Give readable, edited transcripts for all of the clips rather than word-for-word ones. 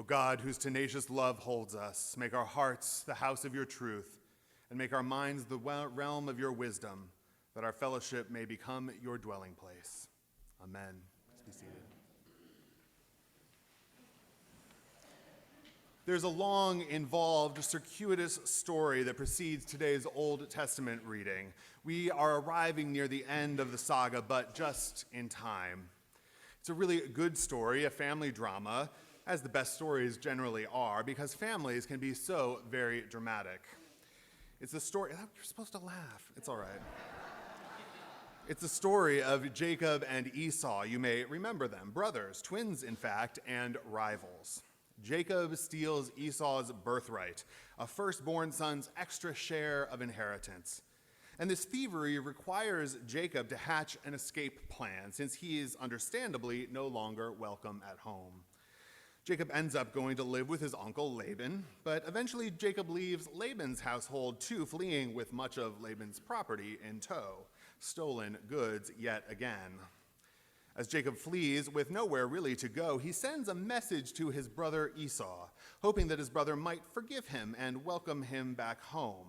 God, whose tenacious love holds us, make our hearts the house of your truth, and make our minds the realm of your wisdom, that our fellowship may become your dwelling place. Amen. Please be seated. There's a long, involved, circuitous story that precedes today's Old Testament reading. We are arriving near the end of the saga, but just in time. It's a really good story, a family drama, as the best stories generally are, because families can be so very dramatic. It's the story, you're supposed to laugh, it's all right. It's the story of Jacob and Esau. You may remember them, brothers, twins in fact, and rivals. Jacob steals Esau's birthright, a firstborn son's extra share of inheritance. And this thievery requires Jacob to hatch an escape plan, since he is understandably no longer welcome at home. Jacob ends up going to live with his uncle Laban, but eventually Jacob leaves Laban's household too, fleeing with much of Laban's property in tow, stolen goods yet again. As Jacob flees with nowhere really to go, he sends a message to his brother Esau, hoping that his brother might forgive him and welcome him back home.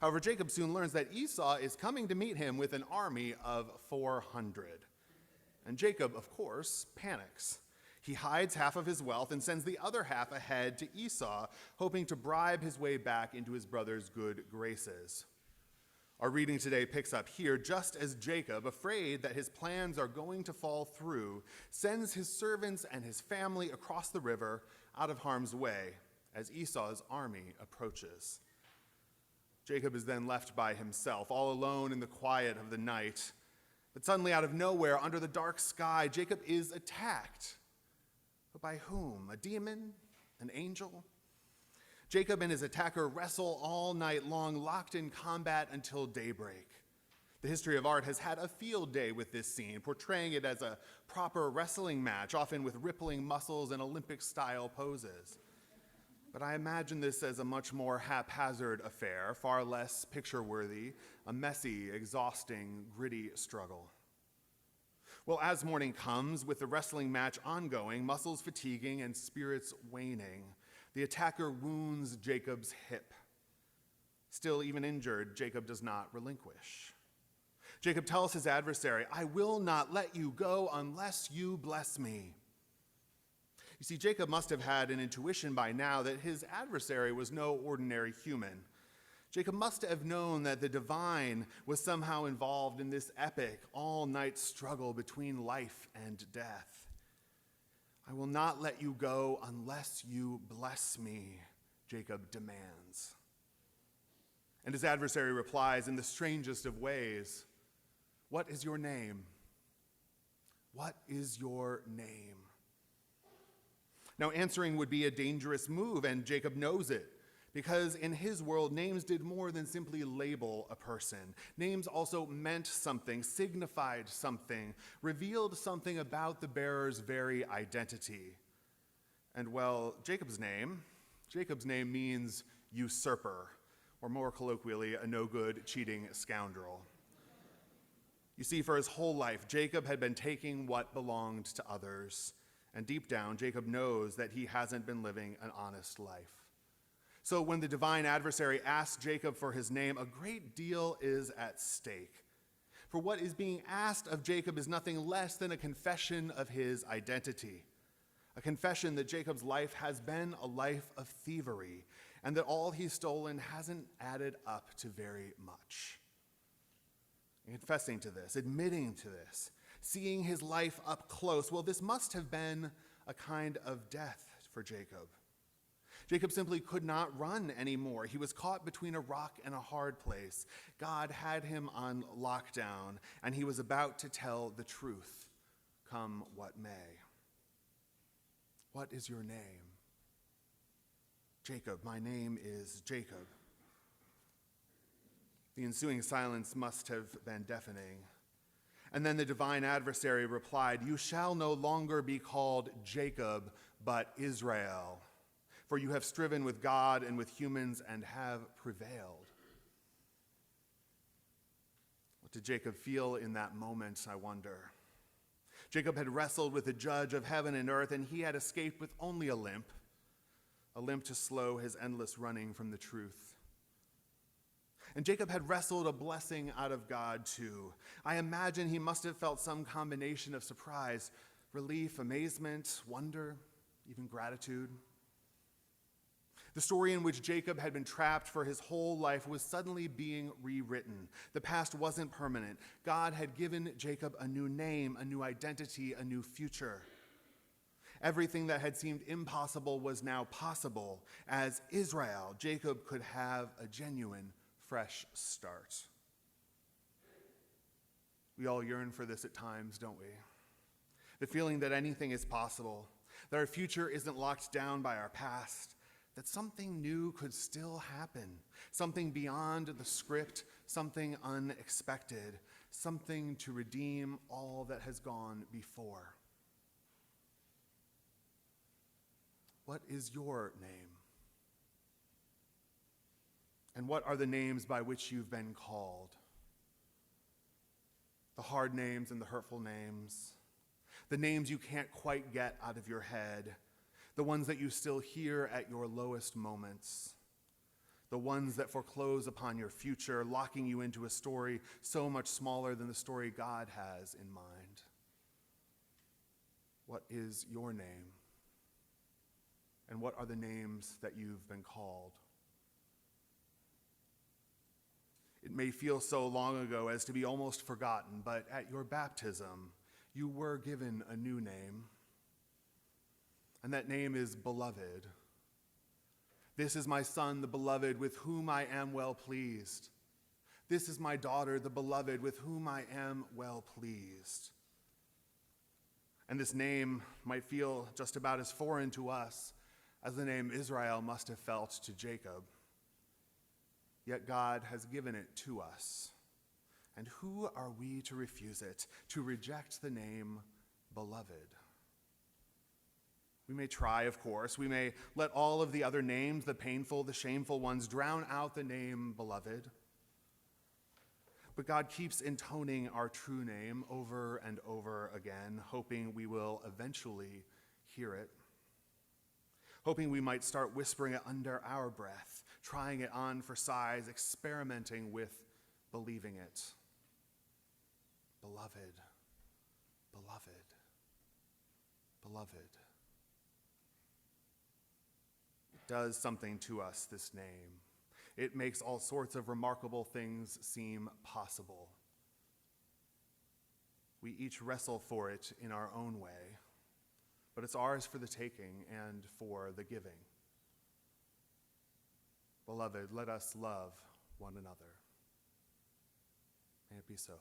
However, Jacob soon learns that Esau is coming to meet him with an army of 400. And Jacob, of course, panics. He hides half of his wealth and sends the other half ahead to Esau, hoping to bribe his way back into his brother's good graces. Our reading today picks up here, just as Jacob, afraid that his plans are going to fall through, sends his servants and his family across the river out of harm's way as Esau's army approaches. Jacob is then left by himself, all alone in the quiet of the night. But suddenly, out of nowhere, under the dark sky, Jacob is attacked. But by whom? A demon? An angel? Jacob and his attacker wrestle all night long, locked in combat until daybreak. The history of art has had a field day with this scene, portraying it as a proper wrestling match, often with rippling muscles and Olympic-style poses. But I imagine this as a much more haphazard affair, far less picture-worthy, a messy, exhausting, gritty struggle. Well, as morning comes, with the wrestling match ongoing, muscles fatiguing and spirits waning, the attacker wounds Jacob's hip. Still, even injured, Jacob does not relinquish. Jacob tells his adversary, "I will not let you go unless you bless me." You see, Jacob must have had an intuition by now that his adversary was no ordinary human. Jacob must have known that the divine was somehow involved in this epic, all-night struggle between life and death. "I will not let you go unless you bless me," Jacob demands. And his adversary replies in the strangest of ways, "What is your name? What is your name?" Now, answering would be a dangerous move, and Jacob knows it. Because in his world, names did more than simply label a person. Names also meant something, signified something, revealed something about the bearer's very identity. And well, Jacob's name means usurper, or more colloquially, a no-good, cheating scoundrel. You see, for his whole life, Jacob had been taking what belonged to others. And deep down, Jacob knows that he hasn't been living an honest life. So when the divine adversary asks Jacob for his name, a great deal is at stake. For what is being asked of Jacob is nothing less than a confession of his identity. A confession that Jacob's life has been a life of thievery, and that all he's stolen hasn't added up to very much. Confessing to this, admitting to this, seeing his life up close, well, this must have been a kind of death for Jacob. Jacob simply could not run anymore. He was caught between a rock and a hard place. God had him on lockdown, and he was about to tell the truth, come what may. "What is your name?" "Jacob, my name is Jacob." The ensuing silence must have been deafening. And then the divine adversary replied, "You shall no longer be called Jacob, but Israel. For you have striven with God and with humans and have prevailed." What did Jacob feel in that moment, I wonder? Jacob had wrestled with the judge of heaven and earth, and he had escaped with only a limp. a limp to slow his endless running from the truth. And Jacob had wrestled a blessing out of God too. I imagine he must have felt some combination of surprise, relief, amazement, wonder, even gratitude. The story in which Jacob had been trapped for his whole life was suddenly being rewritten. The past wasn't permanent. God had given Jacob a new name, a new identity, a new future. Everything that had seemed impossible was now possible. As Israel, Jacob could have a genuine, fresh start. We all yearn for this at times, don't we? The feeling that anything is possible, that our future isn't locked down by our past, that something new could still happen, something beyond the script, something unexpected, something to redeem all that has gone before. What is your name? And what are the names by which you've been called? The hard names and the hurtful names, the names you can't quite get out of your head, the ones that you still hear at your lowest moments, the ones that foreclose upon your future, locking you into a story so much smaller than the story God has in mind. What is your name? And what are the names that you've been called? It may feel so long ago as to be almost forgotten, but at your baptism, you were given a new name. And that name is Beloved. This is my son, the beloved, with whom I am well pleased. This is my daughter, the beloved, with whom I am well pleased. And this name might feel just about as foreign to us as the name Israel must have felt to Jacob. Yet God has given it to us. And who are we to refuse it, to reject the name Beloved? We may try, of course. We may let all of the other names, the painful, the shameful ones, drown out the name Beloved. But God keeps intoning our true name over and over again, hoping we will eventually hear it. Hoping we might start whispering it under our breath, trying it on for size, experimenting with believing it. Beloved, beloved, beloved. It does something to us, this name. It makes all sorts of remarkable things seem possible. We each wrestle for it in our own way, but it's ours for the taking and for the giving. Beloved, let us love one another. May it be so.